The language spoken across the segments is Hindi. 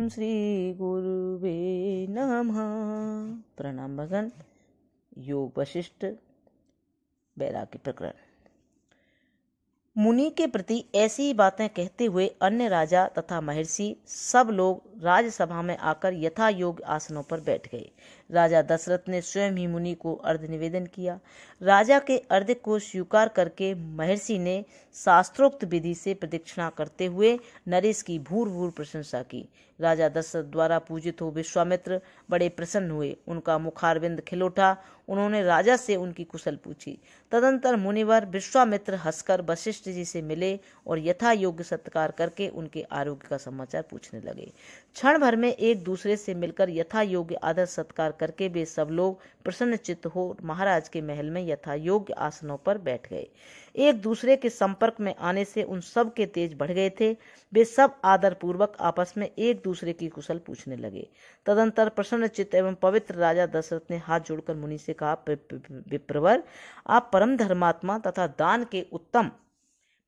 श्री गुरुवे नमः। प्रणाम भगवान। योग वशिष्ठ बैराग्य प्रकरण। मुनि के प्रति ऐसी बातें कहते हुए अन्य राजा तथा महर्षि सब लोग राजसभा में आकर यथा योग्य आसनों पर बैठ गए। राजा दशरथ ने स्वयं ही मुनि को अर्घ्य निवेदन किया। राजा के अर्घ्य को स्वीकार करके महर्षि ने शास्त्रोक्त विधि से प्रदक्षिणा करते हुए नरेश की भूर भूर प्रशंसा की। राजा दशरथ द्वारा पूजित हो विश्वामित्र बड़े प्रसन्न हुए। उनका मुखारविंद खिल उठा। उन्होंने राजा से उनकी कुशल पूछी। तदंतर मुनिवर विश्वामित्र हंसकर वशिष्ठ जी से मिले और यथा योग्य सत्कार करके उनके आरोग्य का समाचार पूछने लगे। क्षण भर में एक दूसरे से मिलकर यथा योग्य आदर सत्कार करके वे सब लोग प्रसन्न चित्त हो महाराज के महल में यथा योग्य आसनों पर बैठ गए। एक दूसरे के संपर्क में आने से उन सब के तेज बढ़ गए थे। वे सब आदर पूर्वक आपस में एक दूसरे की कुशल पूछने लगे। तदंतर प्रसन्न चित्त एवं पवित्र राजा दशरथ ने हाथ जोड़कर मुनि से कहा, विप्रवर, आप परम धर्मात्मा तथा दान के उत्तम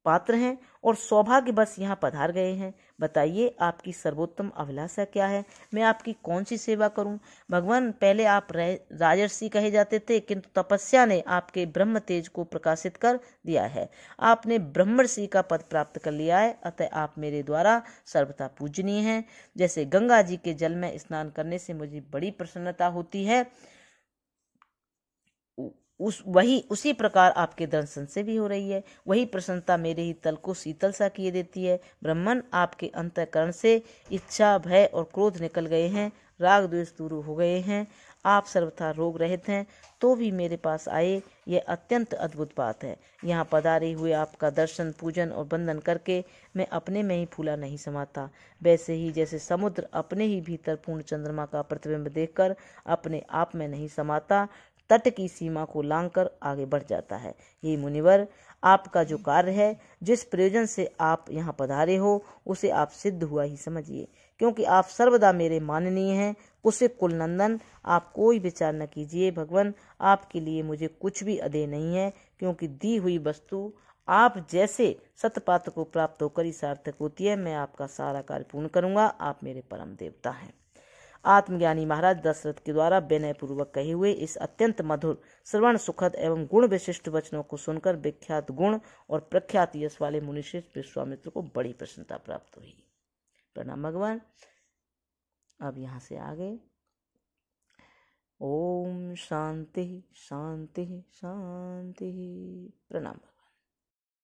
पात्र हैं और सौभाग्यवश यहाँ पधार गए हैं। बताइए आपकी सर्वोत्तम अभिलाषा क्या है? मैं आपकी कौन सी सेवा करूं? भगवान, पहले आप राजर्षि कहे जाते थे, किंतु तपस्या ने आपके ब्रह्म तेज को प्रकाशित कर दिया है। आपने ब्रह्मर्षि का पद प्राप्त कर लिया है, अतः आप मेरे द्वारा सर्वथा पूजनीय हैं। जैसे गंगा जी के जल में स्नान करने से मुझे बड़ी प्रसन्नता होती है, उसी प्रकार आपके दर्शन से भी हो रही है। वही प्रसन्नता मेरे ही तल को शीतल सा किए देती है। ब्रह्मन, आपके अंतःकरण से इच्छा, भय और क्रोध निकल गए हैं, राग द्वेष दूर हो गए हैं। आप सर्वथा रोग रहित हैं, तो भी मेरे पास आए, यह अत्यंत अद्भुत बात है। यहाँ पधारे हुए आपका दर्शन, पूजन और वंदन करके मैं अपने में ही फूला नहीं समाता। वैसे ही जैसे समुद्र अपने ही भीतर पूर्ण चंद्रमा का प्रतिबिंब देखकर अपने आप में नहीं समाता, तट की सीमा को लांघकर आगे बढ़ जाता है। ये मुनिवर, आपका जो कार्य है, जिस प्रयोजन से आप यहाँ पधारे हो, उसे आप सिद्ध हुआ ही समझिए, क्योंकि आप सर्वदा मेरे माननीय हैं। कुशिक कुलनंदन, आप कोई विचार न कीजिए। भगवान, आपके लिए मुझे कुछ भी अदेय नहीं है, क्योंकि दी हुई वस्तु आप जैसे सतपात्र को प्राप्त होकर ही सार्थक होती है। मैं आपका सारा कार्य पूर्ण करूंगा। आप मेरे परम देवता हैं। आत्मज्ञानी महाराज दशरथ के द्वारा विनय पूर्वक कहे हुए इस अत्यंत मधुर, श्रवण सुखद एवं गुण विशिष्ट वचनों को सुनकर विख्यात गुण और प्रख्यात यश वाले मुनिश्रेष्ठ विश्वामित्र को बड़ी प्रसन्नता प्राप्त हुई। प्रणाम भगवान। अब यहाँ से आगे ओम शांति शांति शांति। प्रणाम।